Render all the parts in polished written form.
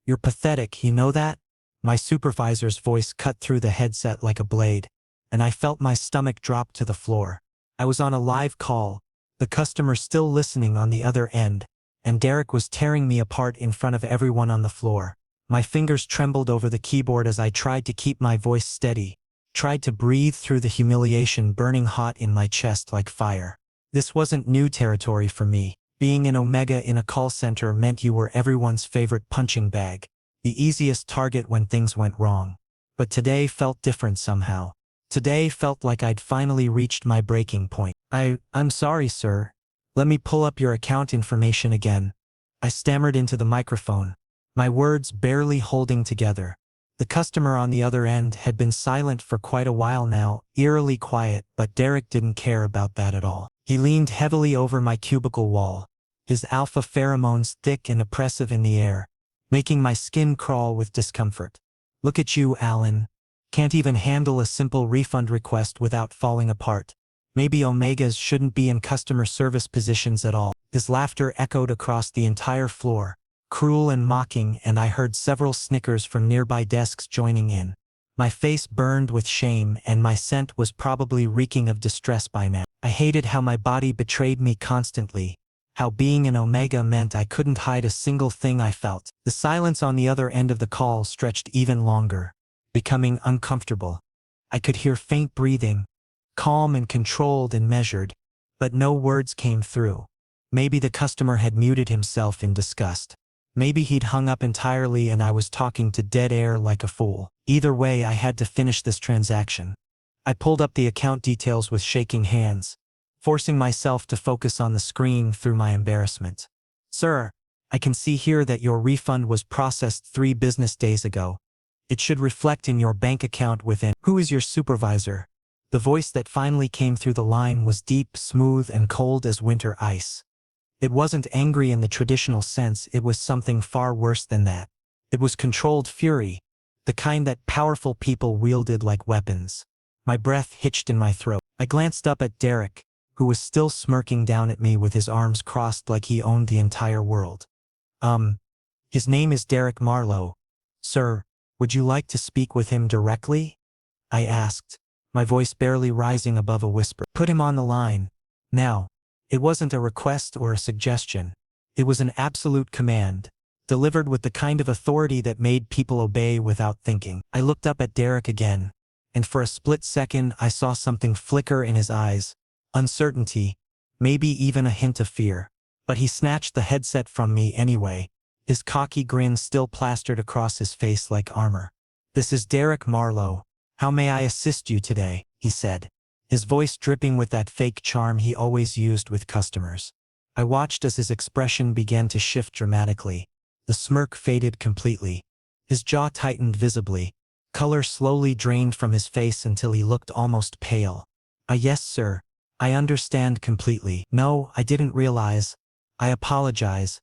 You're pathetic, you know that? My supervisor's voice cut through the headset like a blade, and I felt my stomach drop to the floor. I was on a live call, the customer still listening on the other end, and Derek was tearing me apart in front of everyone on the floor. My fingers trembled over the keyboard as I tried to keep my voice steady, tried to breathe through the humiliation burning hot in my chest like fire. This wasn't new territory for me. Being an Omega in a call center meant you were everyone's favorite punching bag, the easiest target when things went wrong. But today felt different somehow. Today felt like I'd finally reached my breaking point. I'm sorry, sir. Let me pull up your account information again. I stammered into the microphone, my words barely holding together. The customer on the other end had been silent for quite a while now, eerily quiet, but Derek didn't care about that at all. He leaned heavily over my cubicle wall, his alpha pheromones thick and oppressive in the air, making my skin crawl with discomfort. Look at you, Allan. Can't even handle a simple refund request without falling apart. Maybe Omegas shouldn't be in customer service positions at all. His laughter echoed across the entire floor, cruel and mocking, and I heard several snickers from nearby desks joining in. My face burned with shame, and my scent was probably reeking of distress by now. I hated how my body betrayed me constantly, how being an Omega meant I couldn't hide a single thing I felt. The silence on the other end of the call stretched even longer, becoming uncomfortable. I could hear faint breathing, calm and controlled and measured, but no words came through. Maybe the customer had muted himself in disgust. Maybe he'd hung up entirely and I was talking to dead air like a fool. Either way, I had to finish this transaction. I pulled up the account details with shaking hands, forcing myself to focus on the screen through my embarrassment. Sir, I can see here that your refund was processed 3 business days ago. It should reflect in your bank account within. Who is your supervisor? The voice that finally came through the line was deep, smooth, and cold as winter ice. It wasn't angry in the traditional sense, it was something far worse than that. It was controlled fury, the kind that powerful people wielded like weapons. My breath hitched in my throat. I glanced up at Derek, who was still smirking down at me with his arms crossed like he owned the entire world. His name is Derek Marlowe. Sir, would you like to speak with him directly? I asked, my voice barely rising above a whisper. Put him on the line. Now. It wasn't a request or a suggestion. It was an absolute command, delivered with the kind of authority that made people obey without thinking. I looked up at Derek again, and for a split second I saw something flicker in his eyes. Uncertainty, maybe even a hint of fear. But he snatched the headset from me anyway, his cocky grin still plastered across his face like armor. This is Derek Marlowe. How may I assist you today? He said, his voice dripping with that fake charm he always used with customers. I watched as his expression began to shift dramatically. The smirk faded completely. His jaw tightened visibly. Color slowly drained from his face until he looked almost pale. Yes, sir. I understand completely. No, I didn't realize. I apologize.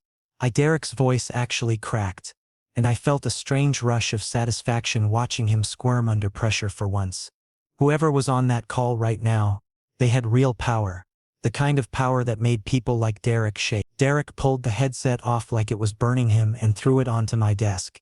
Derek's voice actually cracked, and I felt a strange rush of satisfaction watching him squirm under pressure for once. Whoever was on that call right now, they had real power. The kind of power that made people like Derek shake. Derek pulled the headset off like it was burning him and threw it onto my desk.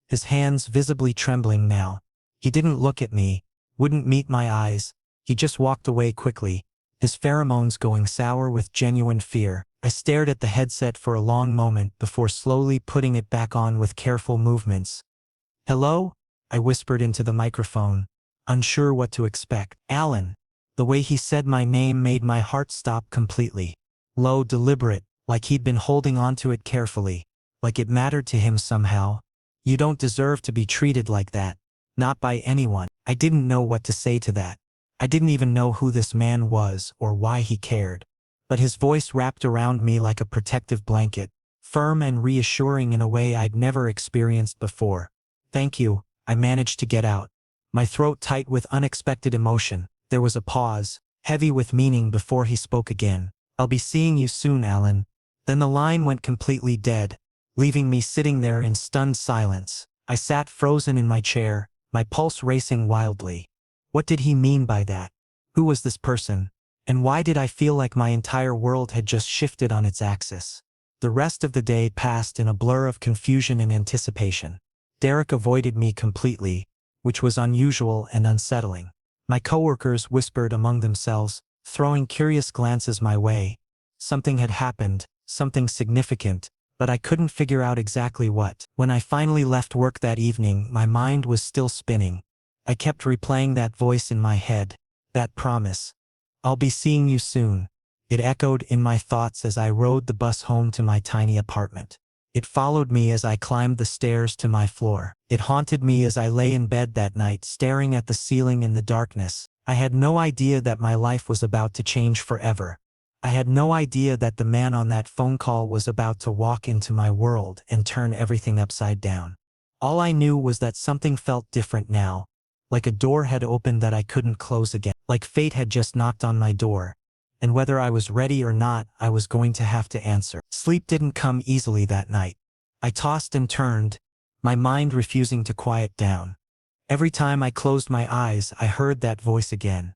His hands visibly trembling now. He didn't look at me, wouldn't meet my eyes. He just walked away quickly, his pheromones going sour with genuine fear. I stared at the headset for a long moment before slowly putting it back on with careful movements. Hello? I whispered into the microphone, unsure what to expect. Allan. The way he said my name made my heart stop completely. Low, deliberate, like he'd been holding onto it carefully, like it mattered to him somehow. You don't deserve to be treated like that. Not by anyone. I didn't know what to say to that. I didn't even know who this man was or why he cared. But his voice wrapped around me like a protective blanket, firm and reassuring in a way I'd never experienced before. Thank you, I managed to get out, my throat tight with unexpected emotion. There was a pause, heavy with meaning before he spoke again. I'll be seeing you soon, Allan. Then the line went completely dead, leaving me sitting there in stunned silence. I sat frozen in my chair, my pulse racing wildly. What did he mean by that? Who was this person? And why did I feel like my entire world had just shifted on its axis? The rest of the day passed in a blur of confusion and anticipation. Derek avoided me completely, which was unusual and unsettling. My coworkers whispered among themselves, throwing curious glances my way. Something had happened, something significant, but I couldn't figure out exactly what. When I finally left work that evening, my mind was still spinning. I kept replaying that voice in my head, that promise. "I'll be seeing you soon." It echoed in my thoughts as I rode the bus home to my tiny apartment. It followed me as I climbed the stairs to my floor. It haunted me as I lay in bed that night, staring at the ceiling in the darkness. I had no idea that my life was about to change forever. I had no idea that the man on that phone call was about to walk into my world and turn everything upside down. All I knew was that something felt different now, like a door had opened that I couldn't close again, like fate had just knocked on my door. And whether I was ready or not, I was going to have to answer. Sleep didn't come easily that night. I tossed and turned, my mind refusing to quiet down. Every time I closed my eyes, I heard that voice again.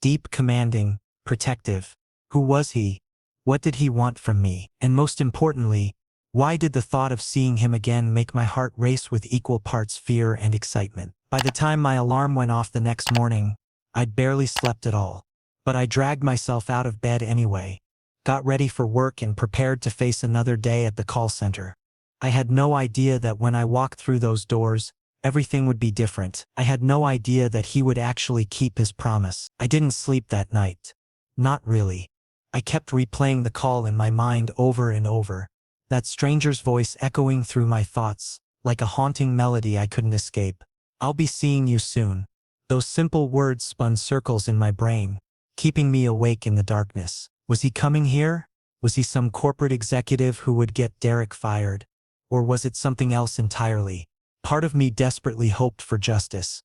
Deep, commanding, protective. Who was he? What did he want from me? And most importantly, why did the thought of seeing him again make my heart race with equal parts fear and excitement? By the time my alarm went off the next morning, I'd barely slept at all. But I dragged myself out of bed anyway, got ready for work and prepared to face another day at the call center. I had no idea that when I walked through those doors, everything would be different. I had no idea that he would actually keep his promise. I didn't sleep that night. Not really. I kept replaying the call in my mind over and over, that stranger's voice echoing through my thoughts, like a haunting melody I couldn't escape. "I'll be seeing you soon." Those simple words spun circles in my brain, keeping me awake in the darkness. Was he coming here? Was he some corporate executive who would get Derek fired? Or was it something else entirely? Part of me desperately hoped for justice.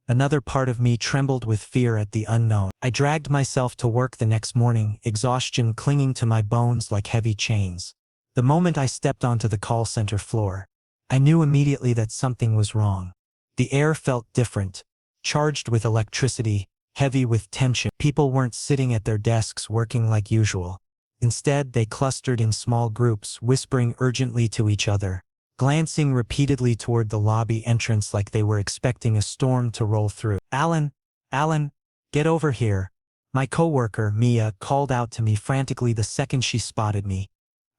Another part of me trembled with fear at the unknown. I dragged myself to work the next morning, exhaustion clinging to my bones like heavy chains. The moment I stepped onto the call center floor, I knew immediately that something was wrong. The air felt different, charged with electricity, heavy with tension. People weren't sitting at their desks working like usual. Instead, they clustered in small groups, whispering urgently to each other, glancing repeatedly toward the lobby entrance like they were expecting a storm to roll through. "Allan, Allan, get over here." My coworker, Mia, called out to me frantically the second she spotted me.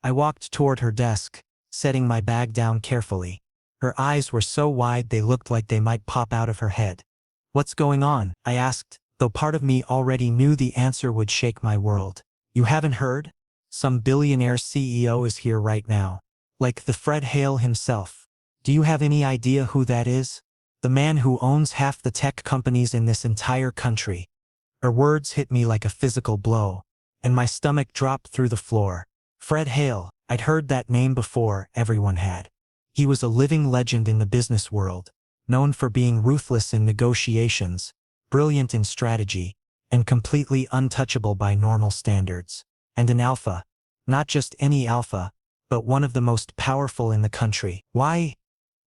I walked toward her desk, setting my bag down carefully. Her eyes were so wide they looked like they might pop out of her head. "What's going on?" I asked, though part of me already knew the answer would shake my world. "You haven't heard? Some billionaire CEO is here right now. Like the Fred Hale himself. Do you have any idea who that is? The man who owns half the tech companies in this entire country." Her words hit me like a physical blow, and my stomach dropped through the floor. Fred Hale, I'd heard that name before, everyone had. He was a living legend in the business world, known for being ruthless in negotiations, brilliant in strategy, and completely untouchable by normal standards. And an alpha. Not just any alpha, but one of the most powerful in the country. Why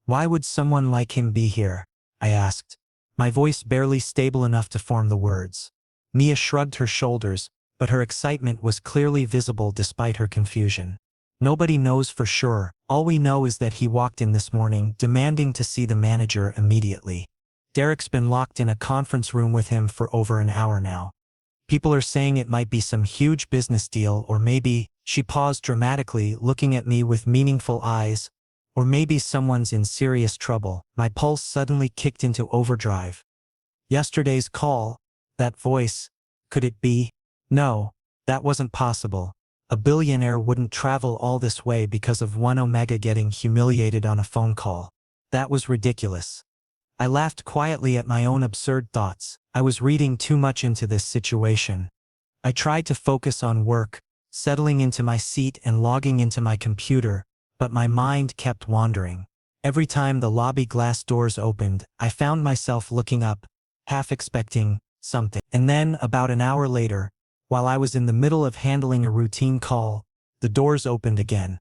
would someone like him be here?" I asked, my voice barely stable enough to form the words. Mia shrugged her shoulders, but her excitement was clearly visible despite her confusion. "Nobody knows for sure. All we know is that he walked in this morning, demanding to see the manager immediately. Derek's been locked in a conference room with him for over an hour now. People are saying it might be some huge business deal, or maybe," she paused dramatically, looking at me with meaningful eyes, "or maybe someone's in serious trouble." My pulse suddenly kicked into overdrive. Yesterday's call, that voice, could it be? No, that wasn't possible. A billionaire wouldn't travel all this way because of one omega getting humiliated on a phone call. That was ridiculous. I laughed quietly at my own absurd thoughts. I was reading too much into this situation. I tried to focus on work, settling into my seat and logging into my computer, but my mind kept wandering. Every time the lobby glass doors opened, I found myself looking up, half expecting something. And then, about an hour later, while I was in the middle of handling a routine call, the doors opened again.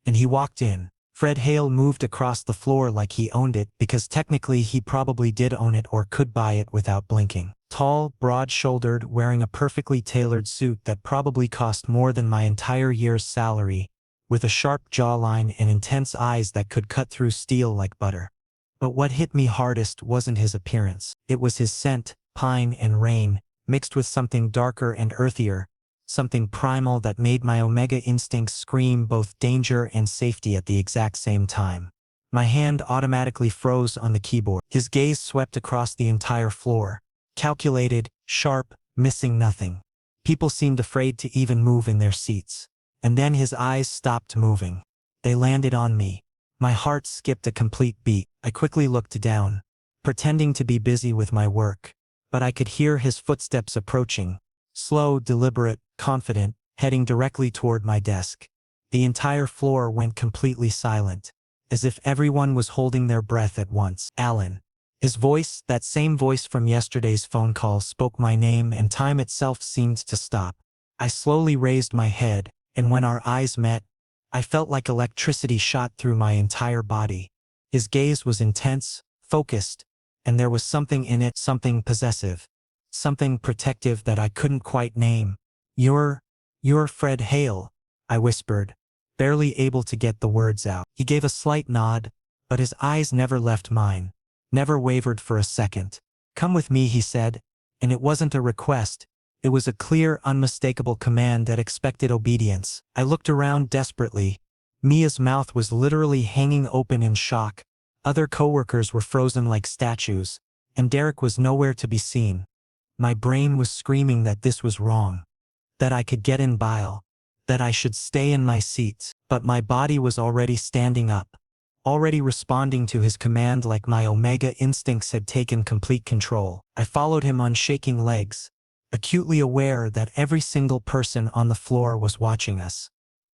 And he walked in. Fred Hale moved across the floor like he owned it, because technically he probably did own it or could buy it without blinking. Tall, broad-shouldered, wearing a perfectly tailored suit that probably cost more than my entire year's salary, with a sharp jawline and intense eyes that could cut through steel like butter. But what hit me hardest wasn't his appearance. It was his scent, pine and rain, mixed with something darker and earthier, something primal that made my omega instincts scream both danger and safety at the exact same time. My hand automatically froze on the keyboard. His gaze swept across the entire floor. Calculated, sharp, missing nothing. People seemed afraid to even move in their seats. And then his eyes stopped moving. They landed on me. My heart skipped a complete beat. I quickly looked down, pretending to be busy with my work. But I could hear his footsteps approaching. Slow, deliberate, confident, heading directly toward my desk. The entire floor went completely silent, as if everyone was holding their breath at once. Allan. His voice, that same voice from yesterday's phone call, spoke my name and time itself seemed to stop. I slowly raised my head, and when our eyes met, I felt like electricity shot through my entire body. His gaze was intense, focused, and there was something in it, something possessive, something protective that I couldn't quite name. You're Fred Hale," I whispered, barely able to get the words out. He gave a slight nod, but his eyes never left mine, never wavered for a second. "Come with me," he said, and it wasn't a request. It was a clear, unmistakable command that expected obedience. I looked around desperately. Mia's mouth was literally hanging open in shock. Other coworkers were frozen like statues, and Derek was nowhere to be seen. My brain was screaming that this was wrong, that I could get in bile, that I should stay in my seats. But my body was already standing up, already responding to his command like my omega instincts had taken complete control. I followed him on shaking legs, acutely aware that every single person on the floor was watching us.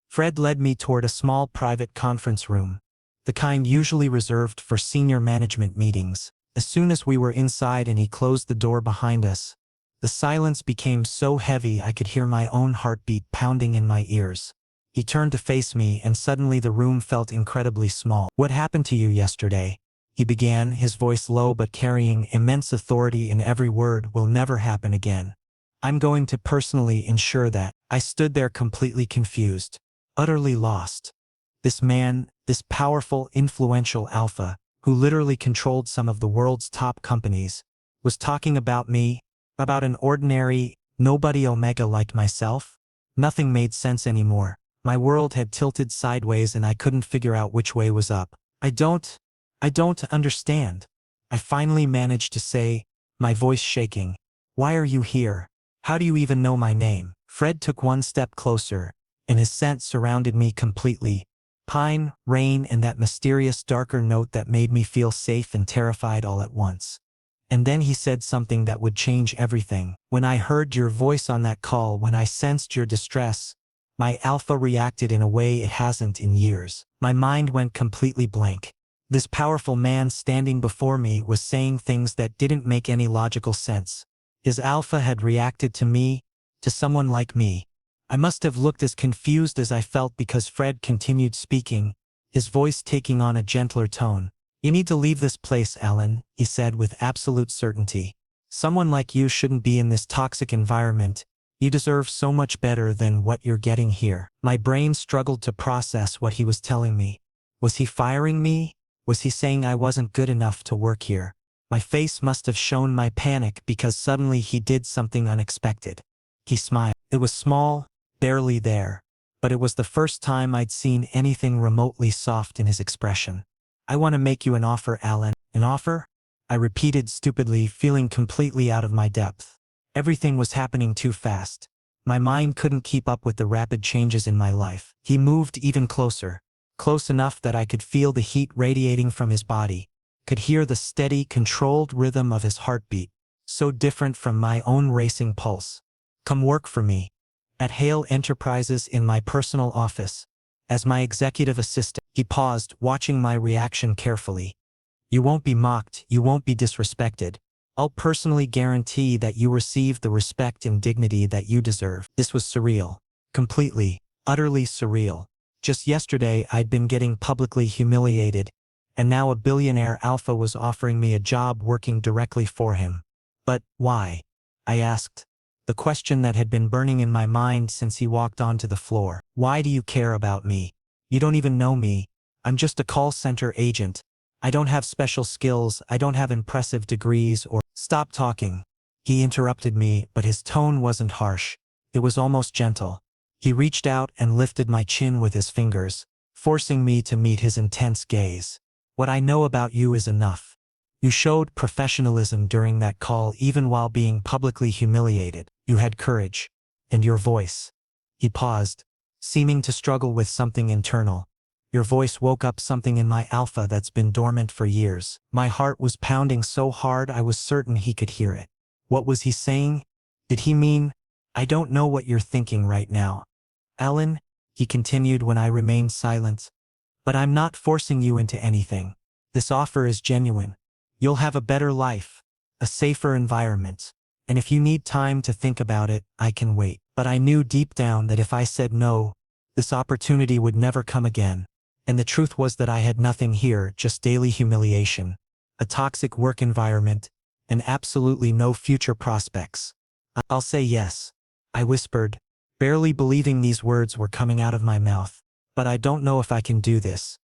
Fred led me toward a small private conference room, the kind usually reserved for senior management meetings. As soon as we were inside and he closed the door behind us, the silence became so heavy I could hear my own heartbeat pounding in my ears. He turned to face me and suddenly the room felt incredibly small. "What happened to you yesterday?" he began, his voice low but carrying immense authority in every word. "Will never happen again. I'm going to personally ensure that." I stood there completely confused, utterly lost. This man, this powerful, influential alpha, who literally controlled some of the world's top companies, was talking about me, about an ordinary, nobody omega like myself? Nothing made sense anymore. My world had tilted sideways and I couldn't figure out which way was up. I don't understand," I finally managed to say, my voice shaking. "Why are you here? How do you even know my name?" Fred took one step closer, and his scent surrounded me completely. Pine, rain, and that mysterious darker note that made me feel safe and terrified all at once. And then he said something that would change everything. "When I heard your voice on that call, when I sensed your distress, my alpha reacted in a way it hasn't in years." My mind went completely blank. This powerful man standing before me was saying things that didn't make any logical sense. His alpha had reacted to me, to someone like me. I must have looked as confused as I felt because Fred continued speaking, his voice taking on a gentler tone. "You need to leave this place, Allan," he said with absolute certainty. "Someone like you shouldn't be in this toxic environment. You deserve so much better than what you're getting here." My brain struggled to process what he was telling me. Was he firing me? Was he saying I wasn't good enough to work here? My face must have shown my panic because suddenly he did something unexpected. He smiled. It was small, barely there, but it was the first time I'd seen anything remotely soft in his expression. "I want to make you an offer, Allan." "An offer?" I repeated stupidly, feeling completely out of my depth. Everything was happening too fast. My mind couldn't keep up with the rapid changes in my life. He moved even closer, close enough that I could feel the heat radiating from his body, could hear the steady, controlled rhythm of his heartbeat, so different from my own racing pulse. "Come work for me at Hale Enterprises in my personal office, as my executive assistant." He paused, watching my reaction carefully. "You won't be mocked, you won't be disrespected. I'll personally guarantee that you receive the respect and dignity that you deserve." This was surreal. Completely, utterly surreal. Just yesterday I'd been getting publicly humiliated, and now a billionaire alpha was offering me a job working directly for him. "But why?" I asked, the question that had been burning in my mind since he walked onto the floor. "Why do you care about me?" You don't even know me. I'm just a call center agent. I don't have special skills, I don't have impressive degrees or— Stop talking. He interrupted me, but his tone wasn't harsh. It was almost gentle. He reached out and lifted my chin with his fingers, forcing me to meet his intense gaze. What I know about you is enough. You showed professionalism during that call even while being publicly humiliated. You had courage. And your voice. He paused, seeming to struggle with something internal. Your voice woke up something in my alpha that's been dormant for years. My heart was pounding so hard I was certain he could hear it. What was he saying? Did he mean, I don't know what you're thinking right now, Allan? He continued when I remained silent. But I'm not forcing you into anything. This offer is genuine. You'll have a better life, a safer environment. And if you need time to think about it, I can wait. But I knew deep down that if I said no, this opportunity would never come again. And the truth was that I had nothing here, just daily humiliation, a toxic work environment, and absolutely no future prospects. I'll say yes, I whispered, barely believing these words were coming out of my mouth. But I don't know if I can do this.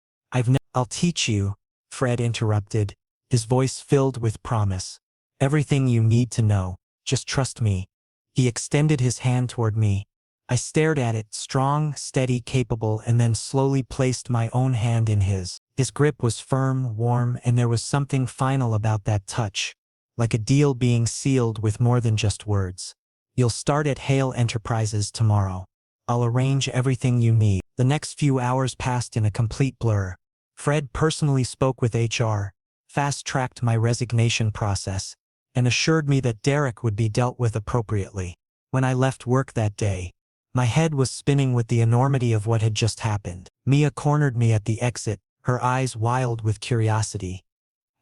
I'll teach you, Fred interrupted, his voice filled with promise. Everything you need to know, just trust me. He extended his hand toward me. I stared at it, strong, steady, capable, and then slowly placed my own hand in his. His grip was firm, warm, and there was something final about that touch, like a deal being sealed with more than just words. You'll start at Hale Enterprises tomorrow. I'll arrange everything you need. The next few hours passed in a complete blur. Fred personally spoke with HR, fast-tracked my resignation process, and assured me that Derek would be dealt with appropriately. When I left work that day, my head was spinning with the enormity of what had just happened. Mia cornered me at the exit, her eyes wild with curiosity.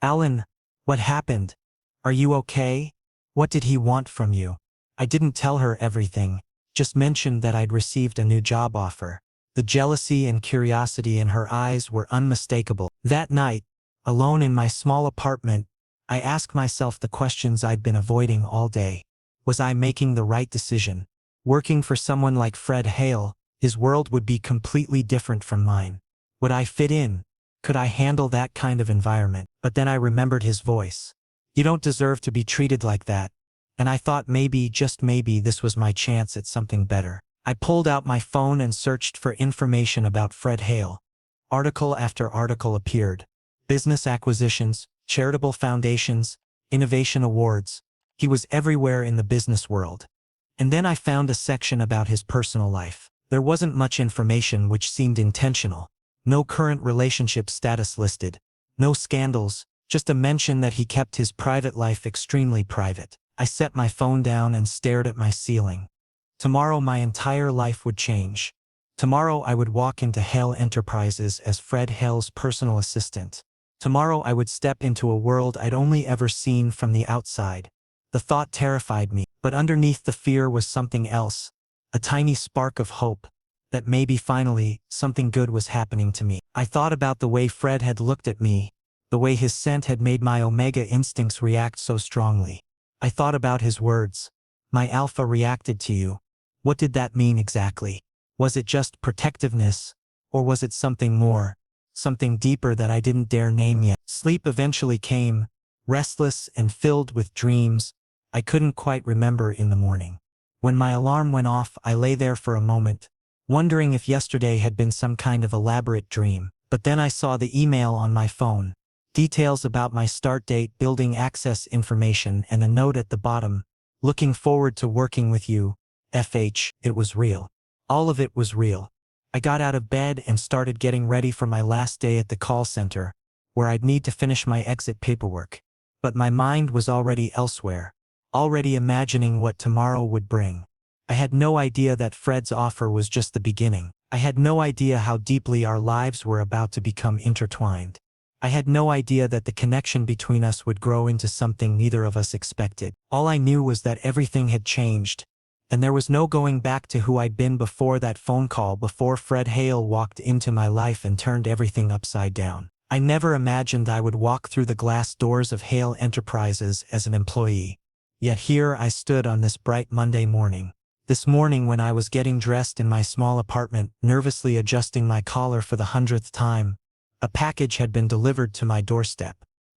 Allan, what happened? Are you okay? What did he want from you? I didn't tell her everything, just mentioned that I'd received a new job offer. The jealousy and curiosity in her eyes were unmistakable. That night, alone in my small apartment, I asked myself the questions I'd been avoiding all day. Was I making the right decision? Working for someone like Fred Hale, his world would be completely different from mine. Would I fit in? Could I handle that kind of environment? But then I remembered his voice. You don't deserve to be treated like that. And I thought maybe, just maybe, this was my chance at something better. I pulled out my phone and searched for information about Fred Hale. Article after article appeared. Business acquisitions, charitable foundations, innovation awards. He was everywhere in the business world. And then I found a section about his personal life. There wasn't much information, which seemed intentional. No current relationship status listed. No scandals, just a mention that he kept his private life extremely private. I set my phone down and stared at my ceiling. Tomorrow my entire life would change. Tomorrow I would walk into Hale Enterprises as Fred Hale's personal assistant. Tomorrow I would step into a world I'd only ever seen from the outside. The thought terrified me, but underneath the fear was something else, a tiny spark of hope, that maybe finally, something good was happening to me. I thought about the way Fred had looked at me, the way his scent had made my omega instincts react so strongly. I thought about his words. My alpha reacted to you. What did that mean exactly? Was it just protectiveness? Or was it something more? Something deeper that I didn't dare name yet? Sleep eventually came, restless and filled with dreams I couldn't quite remember in the morning. When my alarm went off, I lay there for a moment, wondering if yesterday had been some kind of elaborate dream. But then I saw the email on my phone. Details about my start date, building access information, and a note at the bottom. Looking forward to working with you, FH. It was real. All of it was real. I got out of bed and started getting ready for my last day at the call center, where I'd need to finish my exit paperwork. But my mind was already elsewhere, already imagining what tomorrow would bring. I had no idea that Fred's offer was just the beginning. I had no idea how deeply our lives were about to become intertwined. I had no idea that the connection between us would grow into something neither of us expected. All I knew was that everything had changed, and there was no going back to who I'd been before that phone call, before Fred Hale walked into my life and turned everything upside down. I never imagined I would walk through the glass doors of Hale Enterprises as an employee. Yet here I stood on this bright Monday morning, This morning when I was getting dressed in my small apartment, nervously adjusting my collar for the 100th time, a package had been delivered to my doorstep.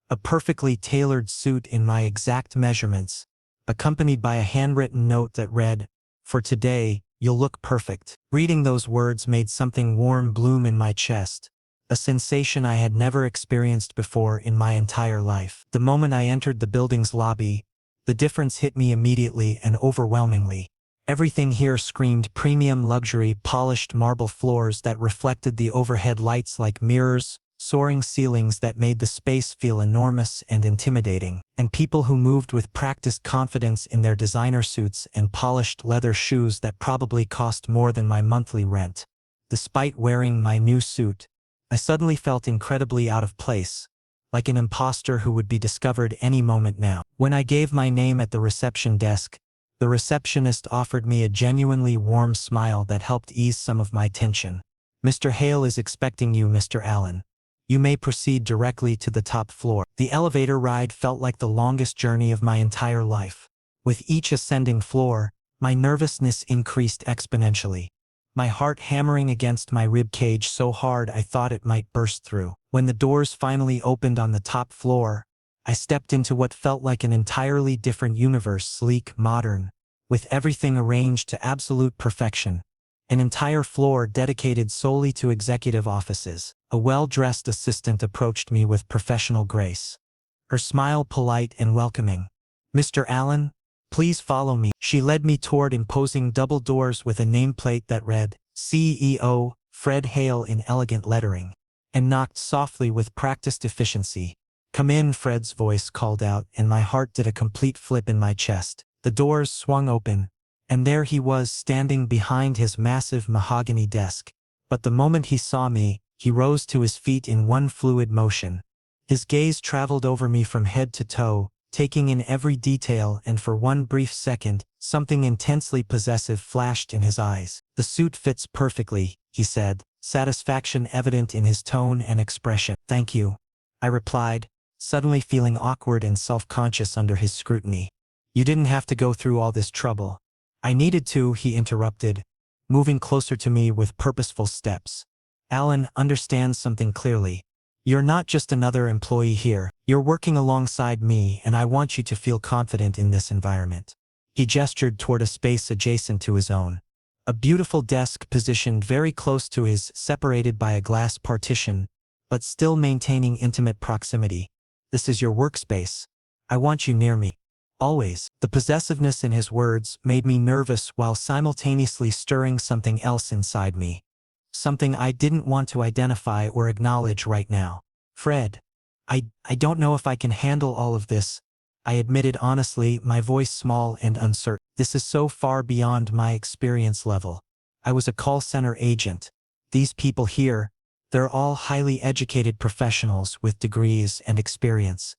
A perfectly tailored suit in my exact measurements, accompanied by a handwritten note that read, "For today, you'll look perfect." Reading those words made something warm bloom in my chest, a sensation I had never experienced before in my entire life. The moment I entered the building's lobby, the difference hit me immediately and overwhelmingly. Everything here screamed premium luxury, polished marble floors that reflected the overhead lights like mirrors, soaring ceilings that made the space feel enormous and intimidating, and people who moved with practiced confidence in their designer suits and polished leather shoes that probably cost more than my monthly rent. Despite wearing my new suit, I suddenly felt incredibly out of place, like an imposter who would be discovered any moment now. When I gave my name at the reception desk, the receptionist offered me a genuinely warm smile that helped ease some of my tension. "Mr. Hale is expecting you, Mr. Allan. You may proceed directly to the top floor." The elevator ride felt like the longest journey of my entire life. With each ascending floor, my nervousness increased exponentially, my heart hammering against my rib cage so hard I thought it might burst through. When the doors finally opened on the top floor, I stepped into what felt like an entirely different universe, sleek, modern, with everything arranged to absolute perfection. An entire floor dedicated solely to executive offices. A well-dressed assistant approached me with professional grace, her smile polite and welcoming. "Mr. Allan, please follow me." She led me toward imposing double doors with a nameplate that read, "CEO, Fred Hale" in elegant lettering, and knocked softly with practiced efficiency. "Come in," Fred's voice called out, and my heart did a complete flip in my chest. The doors swung open, and there he was standing behind his massive mahogany desk. But the moment he saw me, he rose to his feet in one fluid motion. His gaze traveled over me from head to toe, taking in every detail, and for one brief second, something intensely possessive flashed in his eyes. "The suit fits perfectly," he said, satisfaction evident in his tone and expression. "Thank you," I replied, suddenly feeling awkward and self-conscious under his scrutiny. "You didn't have to go through all this trouble." "I needed to," he interrupted, moving closer to me with purposeful steps. "Allan, understand something clearly. You're not just another employee here. You're working alongside me, and I want you to feel confident in this environment." He gestured toward a space adjacent to his own. A beautiful desk positioned very close to his, separated by a glass partition, but still maintaining intimate proximity. "This is your workspace. I want you near me. Always." The possessiveness in his words made me nervous while simultaneously stirring something else inside me. Something I didn't want to identify or acknowledge right now. "Fred, I don't know if I can handle all of this," I admitted honestly, my voice small and uncertain. "This is so far beyond my experience level. I was a call center agent. These people here, they're all highly educated professionals with degrees and experience."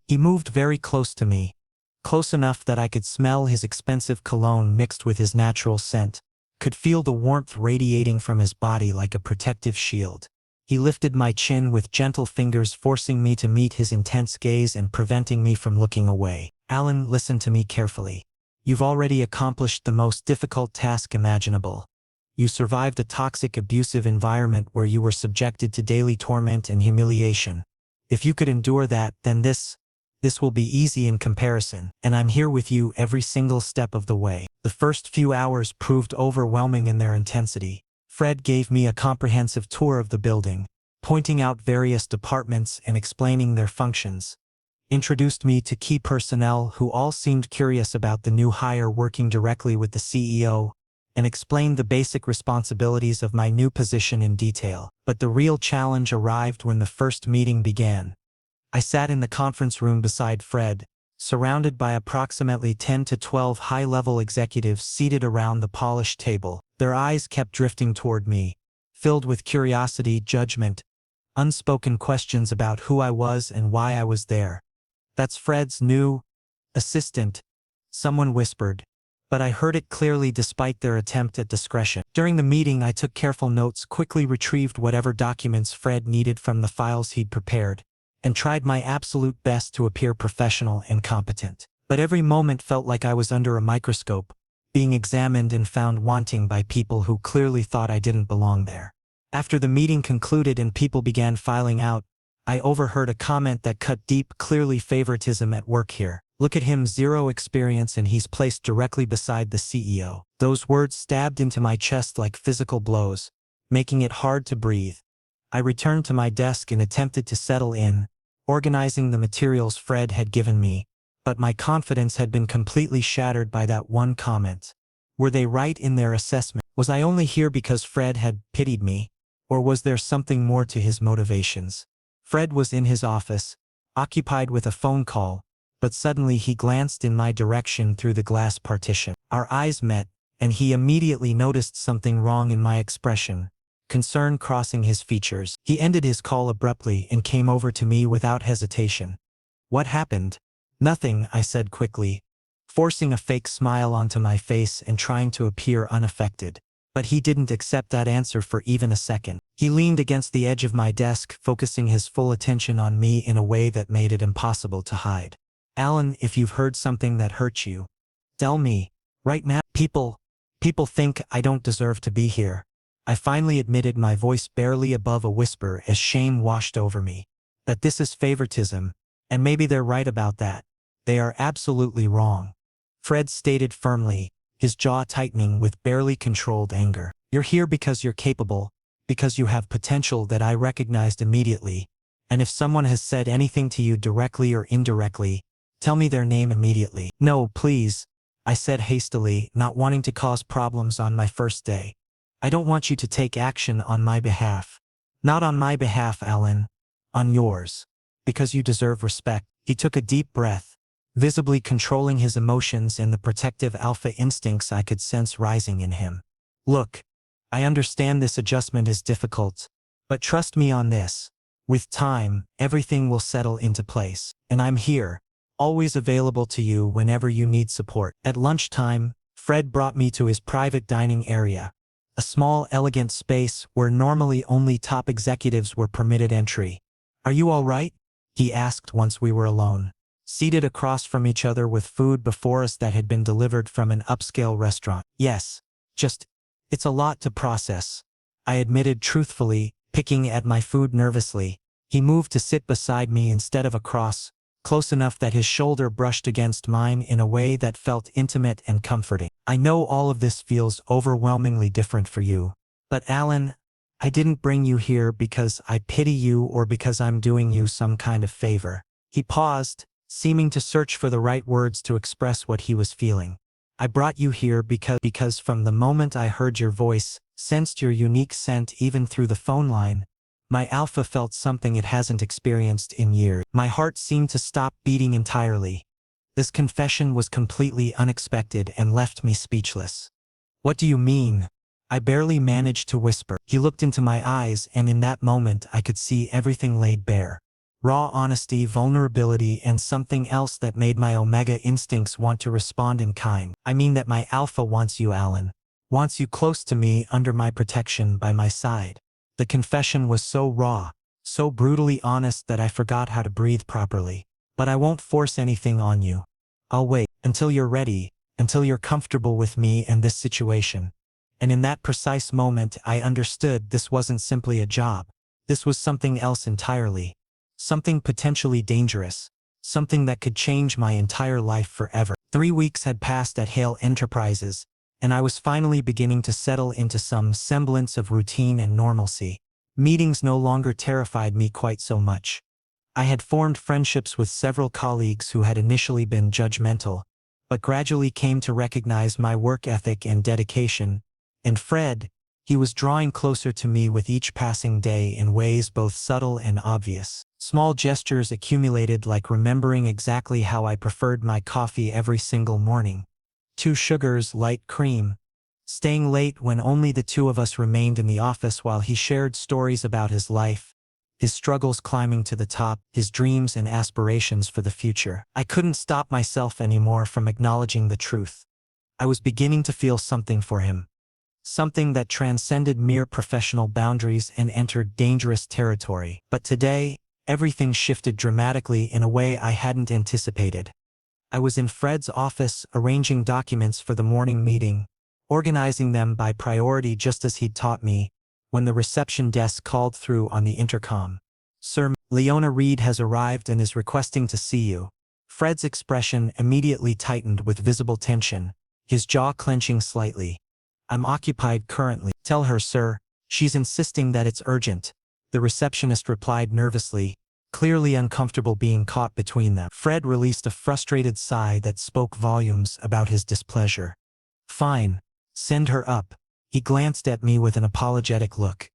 He moved very close to me, close enough that I could smell his expensive cologne mixed with his natural scent, could feel the warmth radiating from his body like a protective shield. He lifted my chin with gentle fingers, forcing me to meet his intense gaze and preventing me from looking away. "Allan, listen to me carefully. You've already accomplished the most difficult task imaginable. You survived a toxic, abusive environment where you were subjected to daily torment and humiliation. If you could endure that, then this will be easy in comparison, and I'm here with you every single step of the way." The first few hours proved overwhelming in their intensity. Fred gave me a comprehensive tour of the building, pointing out various departments and explaining their functions, introduced me to key personnel who all seemed curious about the new hire working directly with the CEO, and explained the basic responsibilities of my new position in detail. But the real challenge arrived when the first meeting began. I sat in the conference room beside Fred, surrounded by approximately 10 to 12 high-level executives seated around the polished table. Their eyes kept drifting toward me, filled with curiosity, judgment, unspoken questions about who I was and why I was there. "That's Fred's new assistant," someone whispered, but I heard it clearly despite their attempt at discretion. During the meeting, I took careful notes, quickly retrieved whatever documents Fred needed from the files he'd prepared, and tried my absolute best to appear professional and competent. But every moment felt like I was under a microscope, being examined and found wanting by people who clearly thought I didn't belong there. After the meeting concluded and people began filing out, I overheard a comment that cut deep, clearly favoritism at work here. Look at him, zero experience and he's placed directly beside the CEO. Those words stabbed into my chest like physical blows, making it hard to breathe. I returned to my desk and attempted to settle in, organizing the materials Fred had given me, but my confidence had been completely shattered by that one comment. Were they right in their assessment? Was I only here because Fred had pitied me, or was there something more to his motivations? Fred was in his office, occupied with a phone call, but suddenly he glanced in my direction through the glass partition. Our eyes met, and he immediately noticed something wrong in my expression, concern crossing his features. He ended his call abruptly and came over to me without hesitation. What happened? Nothing, I said quickly, forcing a fake smile onto my face and trying to appear unaffected. But he didn't accept that answer for even a second. He leaned against the edge of my desk, focusing his full attention on me in a way that made it impossible to hide. Allan, if you've heard something that hurt you, tell me. Right now, people think I don't deserve to be here. I finally admitted, my voice barely above a whisper as shame washed over me. That this is favoritism, and maybe they're right about that. They are absolutely wrong. Fred stated firmly, his jaw tightening with barely controlled anger. You're here because you're capable, because you have potential that I recognized immediately, and if someone has said anything to you directly or indirectly, tell me their name immediately. No, please, I said hastily, not wanting to cause problems on my first day. I don't want you to take action on my behalf. Not on my behalf, Allan. On yours. Because you deserve respect. He took a deep breath, visibly controlling his emotions and the protective alpha instincts I could sense rising in him. Look, I understand this adjustment is difficult, but trust me on this. With time, everything will settle into place. And I'm here, always available to you whenever you need support. At lunchtime, Fred brought me to his private dining area, a small, elegant space where normally only top executives were permitted entry. Are you all right? He asked once we were alone, seated across from each other with food before us that had been delivered from an upscale restaurant. Yes, it's a lot to process, I admitted truthfully, picking at my food nervously. He moved to sit beside me instead of across, close enough that his shoulder brushed against mine in a way that felt intimate and comforting. I know all of this feels overwhelmingly different for you, but Allan, I didn't bring you here because I pity you or because I'm doing you some kind of favor. He paused, seeming to search for the right words to express what he was feeling. I brought you here because from the moment I heard your voice, sensed your unique scent even through the phone line, my alpha felt something it hasn't experienced in years. My heart seemed to stop beating entirely. This confession was completely unexpected and left me speechless. What do you mean? I barely managed to whisper. He looked into my eyes, and in that moment I could see everything laid bare. Raw honesty, vulnerability, and something else that made my omega instincts want to respond in kind. I mean that my alpha wants you, Allan. Wants you close to me, under my protection, by my side. The confession was so raw, so brutally honest that I forgot how to breathe properly. But I won't force anything on you. I'll wait until you're ready, until you're comfortable with me and this situation. And in that precise moment I understood this wasn't simply a job. This was something else entirely. Something potentially dangerous. Something that could change my entire life forever. 3 weeks had passed at Hale Enterprises, and I was finally beginning to settle into some semblance of routine and normalcy. Meetings no longer terrified me quite so much. I had formed friendships with several colleagues who had initially been judgmental, but gradually came to recognize my work ethic and dedication. And Fred, he was drawing closer to me with each passing day in ways both subtle and obvious. Small gestures accumulated, like remembering exactly how I preferred my coffee every single morning. 2 sugars, light cream. Staying late when only the two of us remained in the office while he shared stories about his life, his struggles climbing to the top, his dreams and aspirations for the future. I couldn't stop myself anymore from acknowledging the truth. I was beginning to feel something for him. Something that transcended mere professional boundaries and entered dangerous territory. But today, everything shifted dramatically in a way I hadn't anticipated. I was in Fred's office arranging documents for the morning meeting, organizing them by priority just as he'd taught me, when the reception desk called through on the intercom. "Sir, Leona Reed has arrived and is requesting to see you." Fred's expression immediately tightened with visible tension, his jaw clenching slightly. "I'm occupied currently." "Tell her, sir. She's insisting that it's urgent," the receptionist replied nervously, clearly uncomfortable being caught between them. Fred released a frustrated sigh that spoke volumes about his displeasure. "Fine. Send her up." He glanced at me with an apologetic look.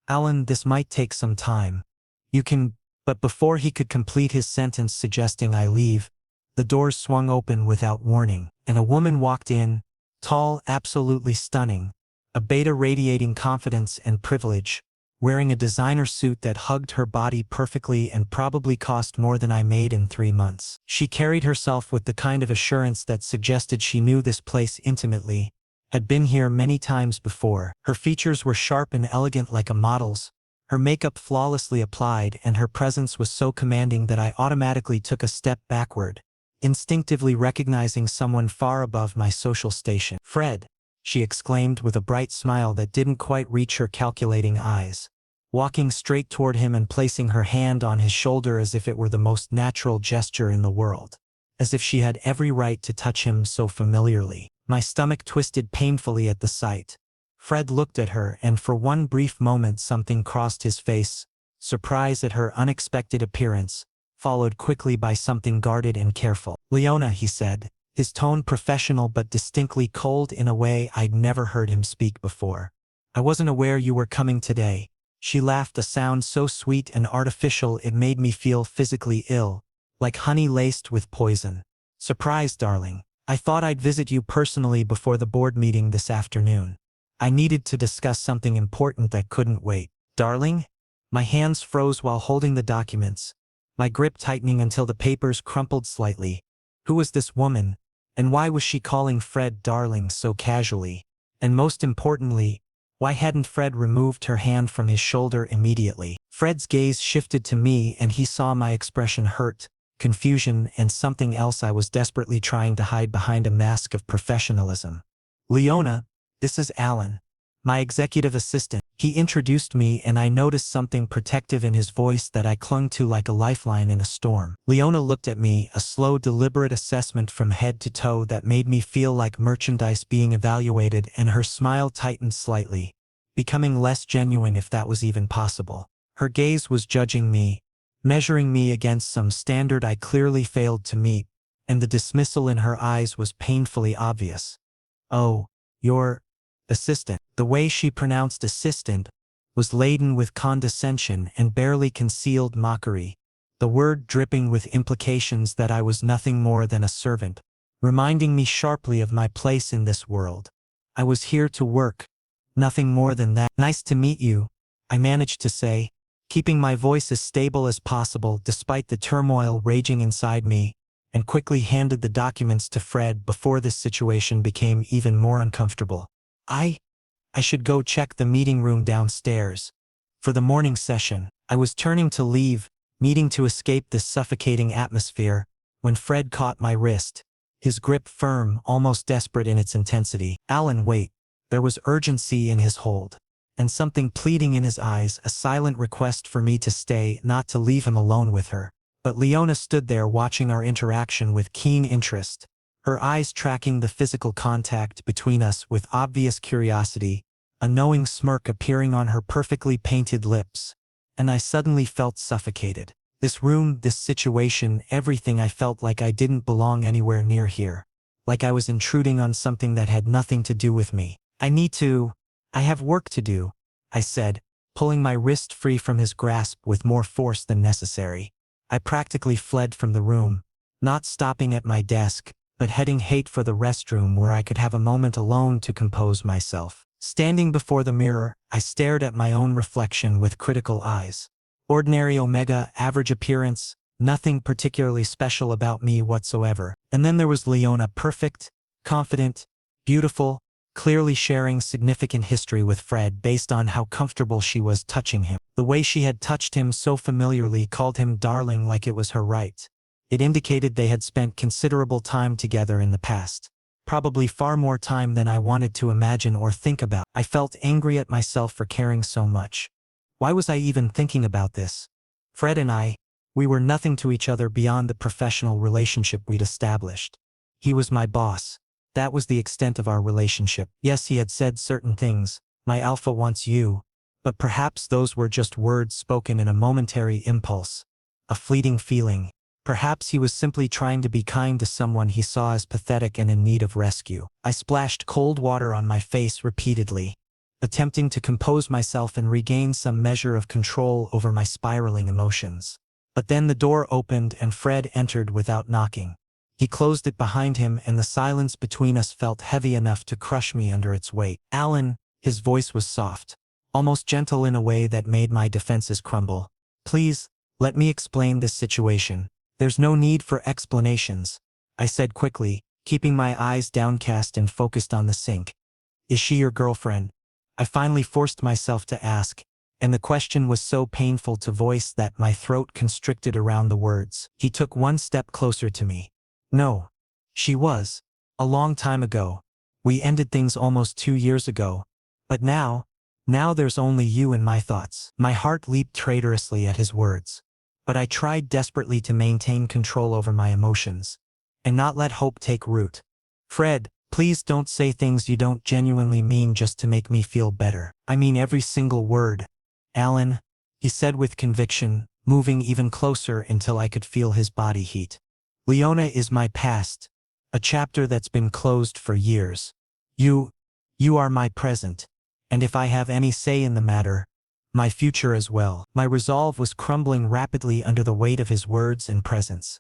"Allan, this might take some time. You can—" But before he could complete his sentence suggesting I leave, the doors swung open without warning, and a woman walked in, tall, absolutely stunning, a beta radiating confidence and privilege, wearing a designer suit that hugged her body perfectly and probably cost more than I made in 3 months. She carried herself with the kind of assurance that suggested she knew this place intimately, had been here many times before. Her features were sharp and elegant like a model's, her makeup flawlessly applied, and her presence was so commanding that I automatically took a step backward, instinctively recognizing someone far above my social station. "Fred," she exclaimed with a bright smile that didn't quite reach her calculating eyes, walking straight toward him and placing her hand on his shoulder as if it were the most natural gesture in the world, as if she had every right to touch him so familiarly. My stomach twisted painfully at the sight. Fred looked at her, and for one brief moment something crossed his face, surprise at her unexpected appearance, followed quickly by something guarded and careful. "Leona," he said, his tone professional but distinctly cold in a way I'd never heard him speak before. "I wasn't aware you were coming today." She laughed, a sound so sweet and artificial it made me feel physically ill, like honey laced with poison. "Surprise, darling. I thought I'd visit you personally before the board meeting this afternoon. I needed to discuss something important that couldn't wait." "Darling?" My hands froze while holding the documents, my grip tightening until the papers crumpled slightly. Who was this woman, and why was she calling Fred darling so casually? And most importantly, why hadn't Fred removed her hand from his shoulder immediately? Fred's gaze shifted to me, and he saw my expression: hurt, confusion, and something else I was desperately trying to hide behind a mask of professionalism. "Leona, this is Allan, my executive assistant." He introduced me, and I noticed something protective in his voice that I clung to like a lifeline in a storm. Leona looked at me, a slow, deliberate assessment from head to toe that made me feel like merchandise being evaluated, and her smile tightened slightly, becoming less genuine if that was even possible. Her gaze was judging me, measuring me against some standard I clearly failed to meet, and the dismissal in her eyes was painfully obvious. "Oh, your assistant." The way she pronounced assistant was laden with condescension and barely concealed mockery, the word dripping with implications that I was nothing more than a servant, reminding me sharply of my place in this world. I was here to work, nothing more than that. "Nice to meet you," I managed to say, keeping my voice as stable as possible despite the turmoil raging inside me, and quickly handed the documents to Fred before this situation became even more uncomfortable. I should go check the meeting room downstairs for the morning session." I was turning to leave, needing to escape this suffocating atmosphere, when Fred caught my wrist, his grip firm, almost desperate in its intensity. "Allan, wait." There was urgency in his hold, and something pleading in his eyes, a silent request for me to stay, not to leave him alone with her. But Leona stood there watching our interaction with keen interest, her eyes tracking the physical contact between us with obvious curiosity, a knowing smirk appearing on her perfectly painted lips, and I suddenly felt suffocated. This room, this situation, everything, I felt like I didn't belong anywhere near here, like I was intruding on something that had nothing to do with me. I have work to do," I said, pulling my wrist free from his grasp with more force than necessary. I practically fled from the room, not stopping at my desk, but heading straight for the restroom where I could have a moment alone to compose myself. Standing before the mirror, I stared at my own reflection with critical eyes. Ordinary omega, average appearance, nothing particularly special about me whatsoever. And then there was Leona, perfect, confident, beautiful, clearly sharing significant history with Fred based on how comfortable she was touching him. The way she had touched him so familiarly, called him darling like it was her right. It indicated they had spent considerable time together in the past. Probably far more time than I wanted to imagine or think about. I felt angry at myself for caring so much. Why was I even thinking about this? Fred and we were nothing to each other beyond the professional relationship we'd established. He was my boss. That was the extent of our relationship. Yes, he had said certain things, my alpha wants you, but perhaps those were just words spoken in a momentary impulse, a fleeting feeling. Perhaps he was simply trying to be kind to someone he saw as pathetic and in need of rescue. I splashed cold water on my face repeatedly, attempting to compose myself and regain some measure of control over my spiraling emotions. But then the door opened and Fred entered without knocking. He closed it behind him and the silence between us felt heavy enough to crush me under its weight. Allan, his voice was soft, almost gentle in a way that made my defenses crumble. Please, let me explain this situation. There's no need for explanations, I said quickly, keeping my eyes downcast and focused on the sink. Is she your girlfriend? I finally forced myself to ask, and the question was so painful to voice that my throat constricted around the words. He took one step closer to me. No. She was. A long time ago. We ended things almost 2 years ago. But now there's only you in my thoughts. My heart leaped traitorously at his words. But I tried desperately to maintain control over my emotions, and not let hope take root. Fred, please don't say things you don't genuinely mean just to make me feel better. I mean every single word. Allan, he said with conviction, moving even closer until I could feel his body heat. Leona is my past, a chapter that's been closed for years. You are my present, and if I have any say in the matter, my future as well. My resolve was crumbling rapidly under the weight of his words and presence.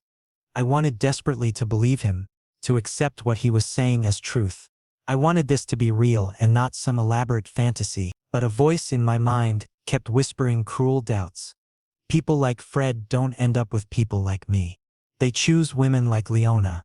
I wanted desperately to believe him, to accept what he was saying as truth. I wanted this to be real and not some elaborate fantasy, but a voice in my mind kept whispering cruel doubts. People like Fred don't end up with people like me. They choose women like Leona.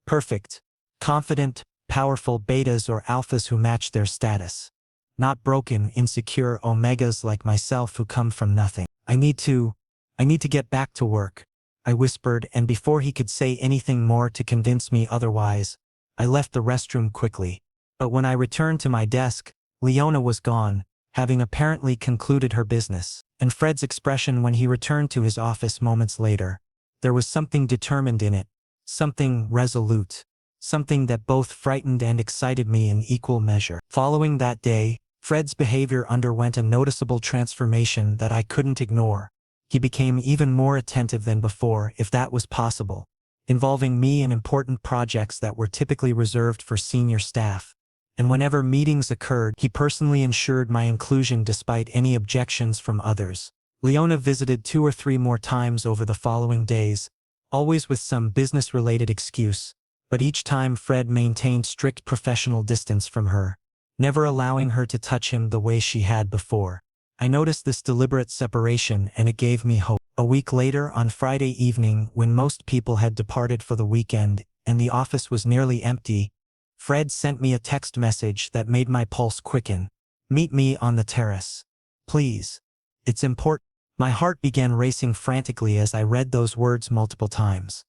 Perfect, confident, powerful betas or alphas who match their status. Not broken, insecure omegas like myself who come from nothing. I need to get back to work, I whispered, and before he could say anything more to convince me otherwise, I left the restroom quickly. But when I returned to my desk, Leona was gone, having apparently concluded her business. And Fred's expression when he returned to his office moments later, there was something determined in it, something resolute, something that both frightened and excited me in equal measure. Following that day, Fred's behavior underwent a noticeable transformation that I couldn't ignore. He became even more attentive than before, if that was possible, involving me in important projects that were typically reserved for senior staff. And whenever meetings occurred, he personally ensured my inclusion despite any objections from others. Leona visited 2 or 3 more times over the following days, always with some business-related excuse, but each time Fred maintained strict professional distance from her, never allowing her to touch him the way she had before. I noticed this deliberate separation and it gave me hope. A week later, on Friday evening, when most people had departed for the weekend and the office was nearly empty, Fred sent me a text message that made my pulse quicken. Meet me on the terrace. Please. It's important. My heart began racing frantically as I read those words multiple times.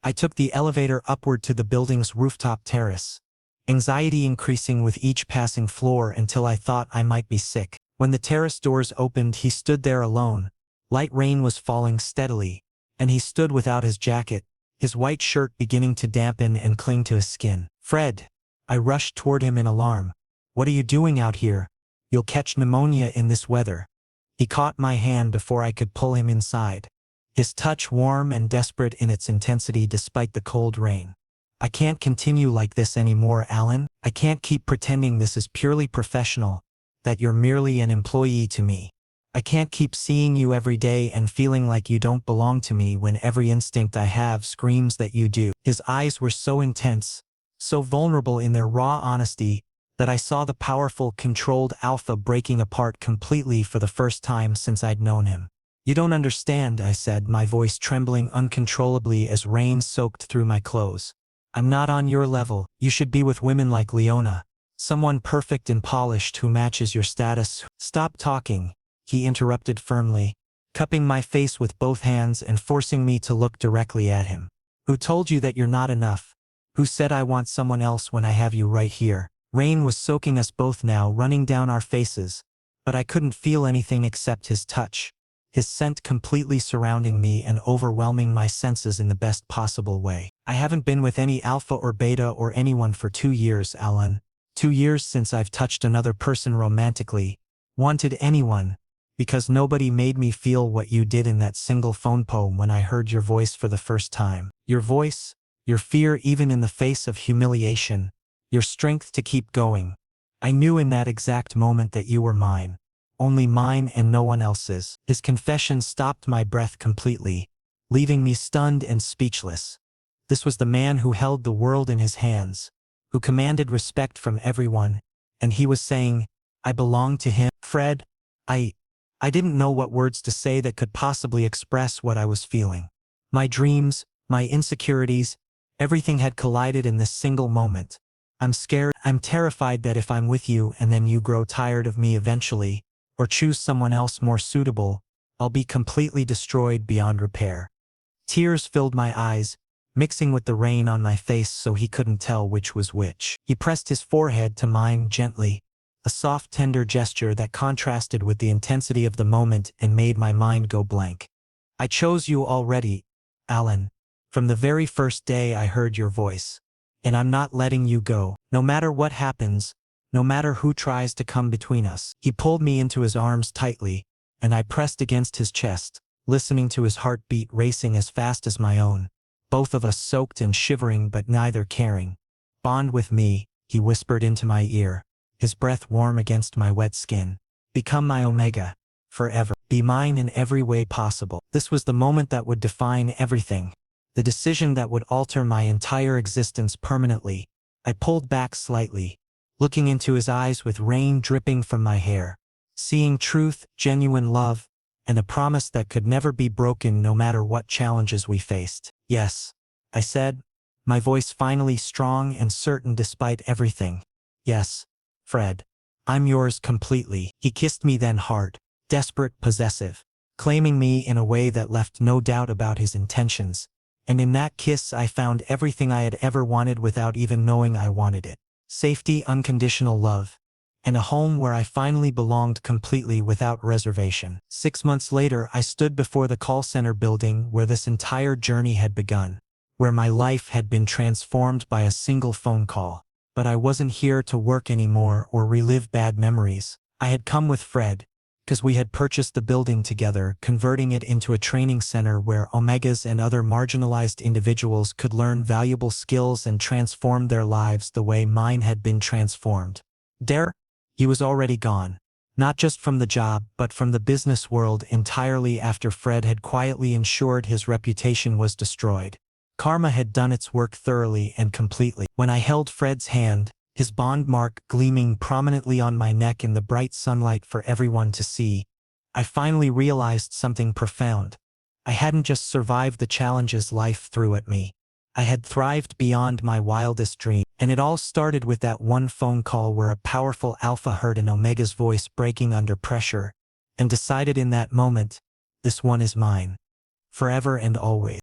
I took the elevator upward to the building's rooftop terrace, anxiety increasing with each passing floor until I thought I might be sick. When the terrace doors opened, he stood there alone. Light rain was falling steadily, and he stood without his jacket, his white shirt beginning to dampen and cling to his skin. Fred! I rushed toward him in alarm. What are you doing out here? You'll catch pneumonia in this weather. He caught my hand before I could pull him inside, his touch warm and desperate in its intensity despite the cold rain. I can't continue like this anymore, Allan. I can't keep pretending this is purely professional, that you're merely an employee to me. I can't keep seeing you every day and feeling like you don't belong to me when every instinct I have screams that you do. His eyes were so intense, so vulnerable in their raw honesty, that I saw the powerful, controlled alpha breaking apart completely for the first time since I'd known him. You don't understand, I said, my voice trembling uncontrollably as rain soaked through my clothes. I'm not on your level. You should be with women like Leona, someone perfect and polished who matches your status. Stop talking, he interrupted firmly. cupping my face with both hands and forcing me to look directly at him. Who told you that you're not enough? Who said I want someone else when I have you right here? Rain was soaking us both now, running down our faces, but I couldn't feel anything except his touch, his scent completely surrounding me and overwhelming my senses in the best possible way. I haven't been with any alpha or beta or anyone for 2 years, Allan. 2 years since I've touched another person romantically, wanted anyone, because nobody made me feel what you did in that single phone poem when I heard your voice for the first time. Your voice, your fear even in the face of humiliation, your strength to keep going. I knew in that exact moment that you were mine. Only mine and no one else's. His confession stopped my breath completely, leaving me stunned and speechless. This was the man who held the world in his hands, who commanded respect from everyone, and he was saying, I belong to him. Fred, I didn't know what words to say that could possibly express what I was feeling. My dreams, my insecurities, everything had collided in this single moment. I'm scared, I'm terrified that if I'm with you and then you grow tired of me eventually, or choose someone else more suitable, I'll be completely destroyed beyond repair. Tears filled my eyes, mixing with the rain on my face so he couldn't tell which was which. He pressed his forehead to mine gently, a soft tender gesture that contrasted with the intensity of the moment and made my mind go blank. I chose you already, Allan, from the very first day I heard your voice. And I'm not letting you go, no matter what happens, no matter who tries to come between us. He pulled me into his arms tightly, and I pressed against his chest, listening to his heartbeat racing as fast as my own, both of us soaked and shivering but neither caring. Bond with me, he whispered into my ear, his breath warm against my wet skin. Become my omega, forever. Be mine in every way possible. This was the moment that would define everything. The decision that would alter my entire existence permanently. I pulled back slightly, looking into his eyes with rain dripping from my hair, seeing truth, genuine love, and a promise that could never be broken no matter what challenges we faced. Yes, I said, my voice finally strong and certain despite everything. Yes, Fred, I'm yours completely. He kissed me then hard, desperate, possessive, claiming me in a way that left no doubt about his intentions. And in that kiss I found everything I had ever wanted without even knowing I wanted it. Safety, unconditional love, and a home where I finally belonged completely without reservation. 6 months later, I stood before the call center building where this entire journey had begun, where my life had been transformed by a single phone call. But I wasn't here to work anymore or relive bad memories. I had come with Fred, because we had purchased the building together, converting it into a training center where omegas and other marginalized individuals could learn valuable skills and transform their lives the way mine had been transformed. He was already gone, not just from the job but from the business world entirely after Fred had quietly ensured his reputation was destroyed. Karma had done its work thoroughly and completely. When I held Fred's hand, his bond mark gleaming prominently on my neck in the bright sunlight for everyone to see, I finally realized something profound. I hadn't just survived the challenges life threw at me. I had thrived beyond my wildest dream. And it all started with that one phone call where a powerful alpha heard an omega's voice breaking under pressure, and decided in that moment, this one is mine. Forever and always.